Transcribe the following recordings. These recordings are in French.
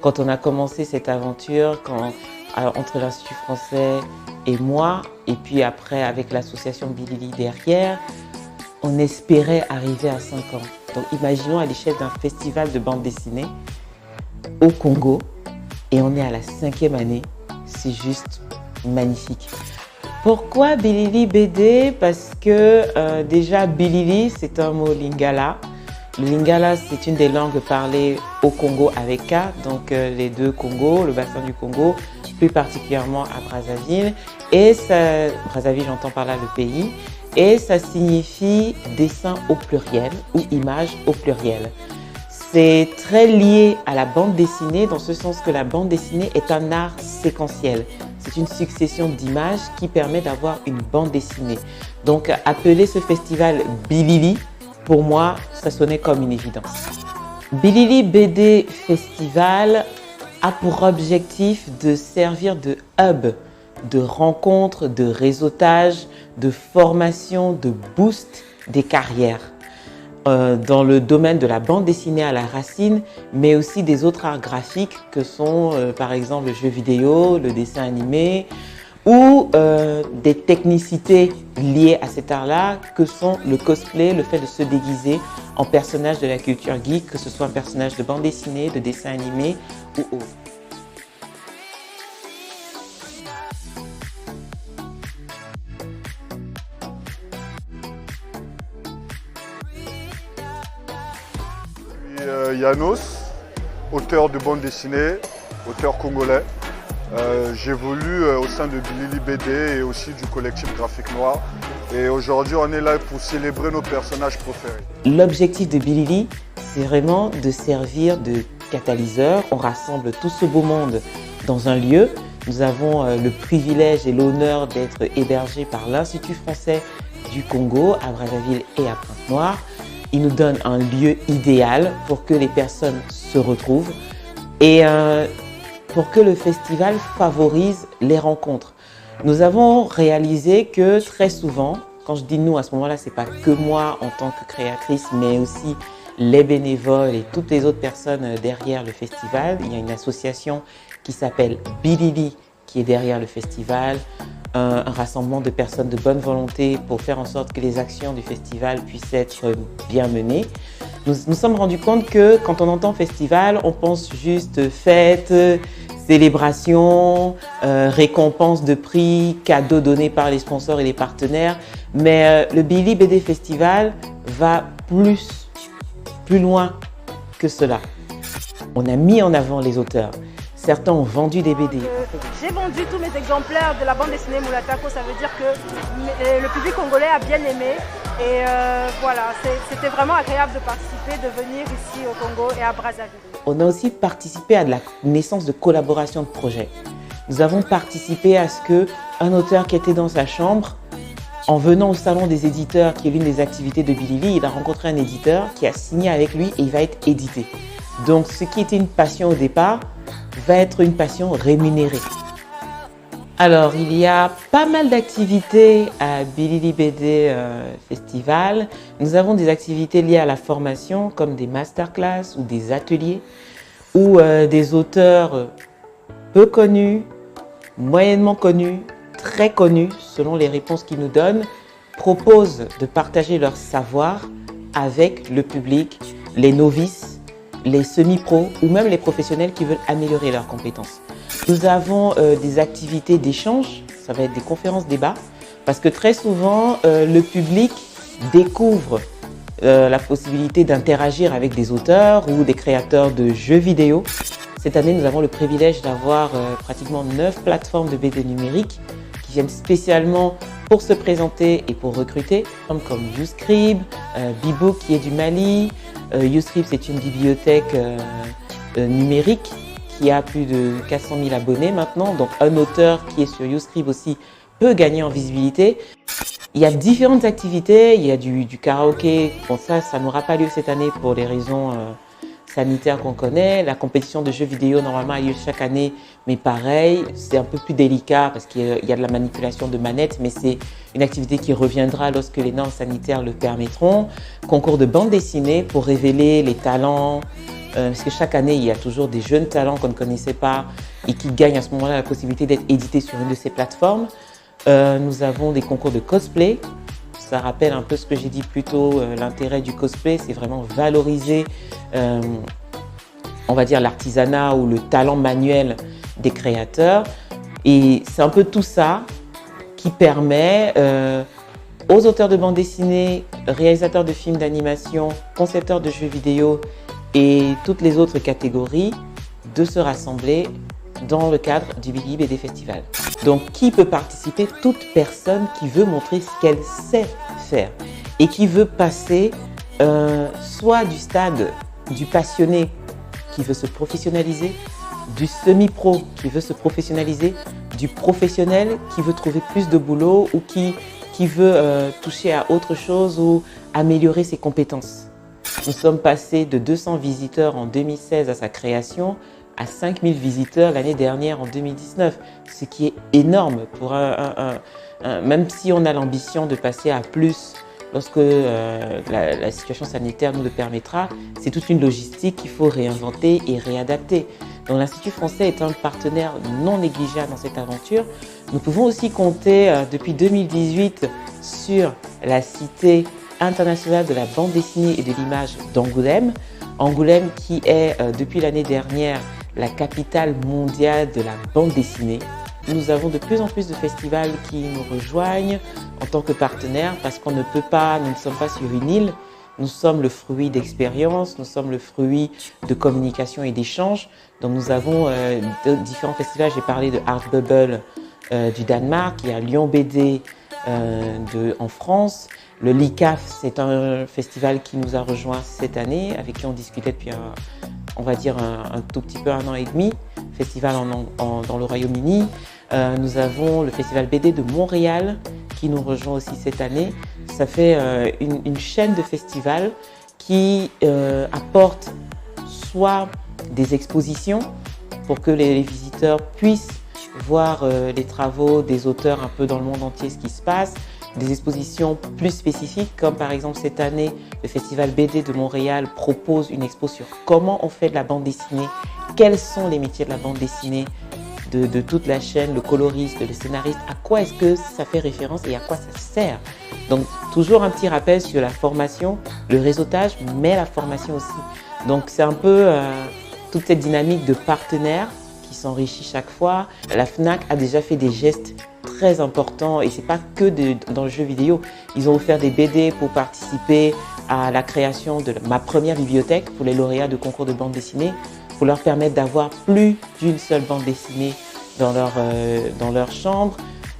Quand on a commencé cette aventure, entre l'Institut français et moi, et puis après avec l'association Bilili derrière, on espérait arriver à 5 ans. Donc imaginons à l'échelle d'un festival de bande dessinée au Congo, et on est à la 5e année, c'est juste magnifique. Pourquoi Bilili BD? Parce que déjà Bilili c'est un mot lingala. Le lingala c'est une des langues parlées au Congo avec K, donc les deux Congos, le bassin du Congo, plus particulièrement à Brazzaville. Et ça, Brazzaville j'entends par là le pays, et ça signifie dessin au pluriel ou image au pluriel. C'est très lié à la bande dessinée dans ce sens que la bande dessinée est un art séquentiel. C'est une succession d'images qui permet d'avoir une bande dessinée. Donc appeler ce festival Bilili, pour moi, ça sonnait comme une évidence. Bilili BD Festival a pour objectif de servir de hub, de rencontre, de réseautage, de formation, de boost des carrières. Dans le domaine de la bande dessinée à la racine, mais aussi des autres arts graphiques que sont par exemple le jeu vidéo, le dessin animé ou des technicités liées à cet art-là que sont le cosplay, le fait de se déguiser en personnage de la culture geek, que ce soit un personnage de bande dessinée, de dessin animé ou autre. Yanos, auteur de bande dessinée, auteur congolais. J'évolue au sein de Bilili BD et aussi du collectif Graphique Noir. Et aujourd'hui, on est là pour célébrer nos personnages préférés. L'objectif de Bilili, c'est vraiment de servir de catalyseur. On rassemble tout ce beau monde dans un lieu. Nous avons le privilège et l'honneur d'être hébergés par l'Institut français du Congo à Brazzaville et à Pointe-Noire. Il nous donne un lieu idéal pour que les personnes se retrouvent et pour que le festival favorise les rencontres. Nous avons réalisé que très souvent, quand je dis nous à ce moment-là, c'est pas que moi en tant que créatrice, mais aussi les bénévoles et toutes les autres personnes derrière le festival. Il y a une association qui s'appelle Bilili qui est derrière le festival. Un rassemblement de personnes de bonne volonté pour faire en sorte que les actions du festival puissent être bien menées. Nous nous sommes rendus compte que quand on entend festival, on pense juste fête, célébration, récompense de prix, cadeaux donnés par les sponsors et les partenaires. Mais le Bilili BD Festival va plus loin que cela. On a mis en avant les auteurs. Certains ont vendu des BD. J'ai vendu tous mes exemplaires de la bande dessinée Mulatako, ça veut dire que le public congolais a bien aimé. Et voilà, c'était vraiment agréable de participer, de venir ici au Congo et à Brazzaville. On a aussi participé à de la naissance de collaborations de projets. Nous avons participé à ce qu'un auteur qui était dans sa chambre, en venant au salon des éditeurs, qui est l'une des activités de Bilili, il a rencontré un éditeur qui a signé avec lui et il va être édité. Donc ce qui était une passion au départ, va être une passion rémunérée. Alors, il y a pas mal d'activités à Bilili BD Festival. Nous avons des activités liées à la formation, comme des masterclass ou des ateliers, où des auteurs peu connus, moyennement connus, très connus, selon les réponses qu'ils nous donnent, proposent de partager leur savoir avec le public, les novices, les semi-pros ou même les professionnels qui veulent améliorer leurs compétences. Nous avons des activités d'échange, ça va être des conférences débats, parce que très souvent, le public découvre la possibilité d'interagir avec des auteurs ou des créateurs de jeux vidéo. Cette année, nous avons le privilège d'avoir pratiquement 9 plateformes de BD numériques qui viennent spécialement pour se présenter et pour recruter, comme YouScribe, Bibook qui est du Mali. YouScribe, c'est une bibliothèque numérique qui a plus de 400 000 abonnés maintenant. Donc un auteur qui est sur YouScribe aussi peut gagner en visibilité. Il y a différentes activités, il y a du karaoké. Bon, ça n'aura pas lieu cette année pour les raisons sanitaires qu'on connaît. La compétition de jeux vidéo normalement a lieu chaque année, mais pareil, c'est un peu plus délicat parce qu'il y a de la manipulation de manettes, mais c'est une activité qui reviendra lorsque les normes sanitaires le permettront. Concours de bande dessinée pour révéler les talents parce que chaque année, il y a toujours des jeunes talents qu'on ne connaissait pas et qui gagnent à ce moment-là la possibilité d'être édités sur une de ces plateformes. Nous avons des concours de cosplay. Ça rappelle un peu ce que j'ai dit plus tôt, l'intérêt du cosplay, c'est vraiment valoriser, on va dire, l'artisanat ou le talent manuel des créateurs. Et c'est un peu tout ça qui permet aux auteurs de bande dessinée, réalisateurs de films d'animation, concepteurs de jeux vidéo et toutes les autres catégories de se rassembler dans le cadre du Billy BD Festival. Donc, qui peut participer? Toute personne qui veut montrer ce qu'elle sait faire et qui veut passer soit du stade du passionné qui veut se professionnaliser, du semi-pro qui veut se professionnaliser, du professionnel qui veut trouver plus de boulot ou qui veut toucher à autre chose ou améliorer ses compétences. Nous sommes passés de 200 visiteurs en 2016 à sa création à 5000 visiteurs l'année dernière en 2019, ce qui est énorme pour même si on a l'ambition de passer à plus lorsque la situation sanitaire nous le permettra, c'est toute une logistique qu'il faut réinventer et réadapter. Donc l'Institut français est un partenaire non négligeable dans cette aventure. Nous pouvons aussi compter depuis 2018 sur la Cité internationale de la bande dessinée et de l'image d'Angoulême. Angoulême qui est depuis l'année dernière la capitale mondiale de la bande dessinée. Nous avons de plus en plus de festivals qui nous rejoignent en tant que partenaires parce qu'on ne peut pas, nous ne sommes pas sur une île, nous sommes le fruit d'expériences, nous sommes le fruit de communication et d'échanges. Donc nous avons différents festivals, j'ai parlé de Art Bubble du Danemark, il y a Lyon BD en France. Le LICAF, c'est un festival qui nous a rejoints cette année, avec qui on discutait depuis on va dire un tout petit peu 1 an et demi, festival dans le Royaume-Uni. Nous avons le Festival BD de Montréal qui nous rejoint aussi cette année. Ça fait une chaîne de festivals qui apporte soit des expositions pour que les visiteurs puissent voir les travaux des auteurs un peu dans le monde entier, ce qui se passe, des expositions plus spécifiques, comme par exemple cette année, le Festival BD de Montréal propose une expo sur comment on fait de la bande dessinée, quels sont les métiers de la bande dessinée, de toute la chaîne, le coloriste, le scénariste, à quoi est-ce que ça fait référence et à quoi ça sert. Donc toujours un petit rappel sur la formation, le réseautage, mais la formation aussi. Donc c'est un peu toute cette dynamique de partenaires qui s'enrichit chaque fois. La FNAC a déjà fait des gestes très importants et c'est pas que dans le jeu vidéo. Ils ont offert des BD pour participer à la création de ma première bibliothèque pour les lauréats de concours de bande dessinée, pour leur permettre d'avoir plus d'une seule bande dessinée dans leur chambre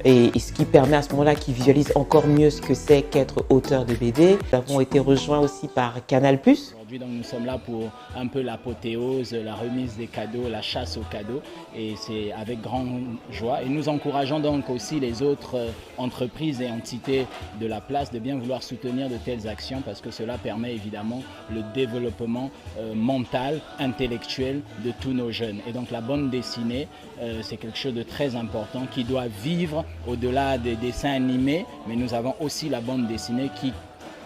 et ce qui permet à ce moment-là qu'ils visualisent encore mieux ce que c'est qu'être auteur de BD. Nous avons été rejoints aussi par Canal+. Aujourd'hui, donc, nous sommes là pour un peu l'apothéose, la remise des cadeaux, la chasse aux cadeaux et c'est avec grande joie. Et nous encourageons donc aussi les autres entreprises et entités de la place de bien vouloir soutenir de telles actions parce que cela permet évidemment le développement mental, intellectuel de tous nos jeunes. Et donc la bande dessinée, c'est quelque chose de très important qui doit vivre au-delà des dessins animés, mais nous avons aussi la bande dessinée qui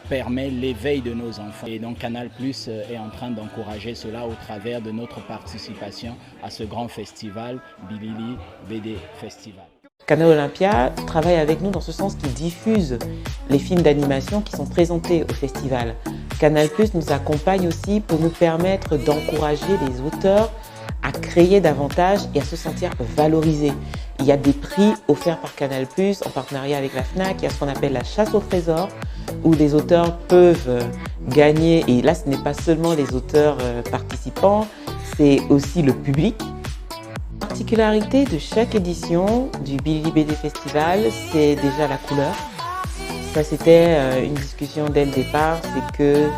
permet l'éveil de nos enfants. Et donc Canal+ est en train d'encourager cela au travers de notre participation à ce grand festival, Billy BD Festival. Canal Olympia travaille avec nous dans ce sens qu'il diffuse les films d'animation qui sont présentés au festival. Canal+ nous accompagne aussi pour nous permettre d'encourager les auteurs à créer davantage et à se sentir valorisés. Il y a des prix offerts par Canal+, en partenariat avec la FNAC. Il y a ce qu'on appelle la chasse au trésor, où les auteurs peuvent gagner. Et là, ce n'est pas seulement les auteurs participants, c'est aussi le public. La particularité de chaque édition du Billy BD Festival, c'est déjà la couleur. Ça, c'était une discussion dès le départ, c'est que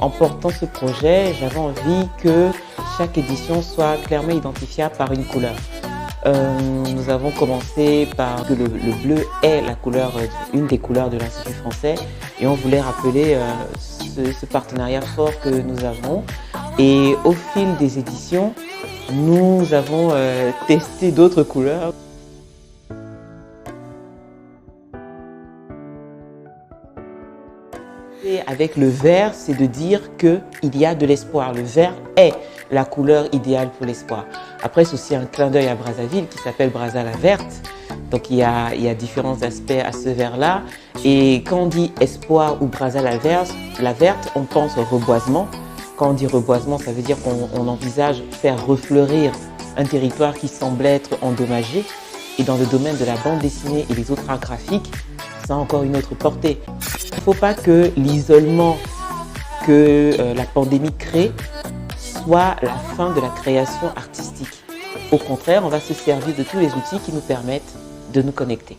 en portant ce projet, j'avais envie que chaque édition soit clairement identifiable par une couleur. Nous avons commencé par que le bleu est la couleur, une des couleurs de l'Institut français et on voulait rappeler ce partenariat fort que nous avons. Et au fil des éditions, nous avons testé d'autres couleurs. Et avec le vert, c'est de dire qu'il y a de l'espoir. Le vert est la couleur idéale pour l'espoir. Après, c'est aussi un clin d'œil à Brazzaville qui s'appelle Brazza la verte. Donc, il y a différents aspects à ce vert-là. Et quand on dit espoir ou Brazza la verte, on pense au reboisement. Quand on dit reboisement, ça veut dire qu'on envisage faire refleurir un territoire qui semble être endommagé. Et dans le domaine de la bande dessinée et les autres arts graphiques, ça a encore une autre portée. Il ne faut pas que l'isolement que la pandémie crée soit la fin de la création artistique. Au contraire, on va se servir de tous les outils qui nous permettent de nous connecter.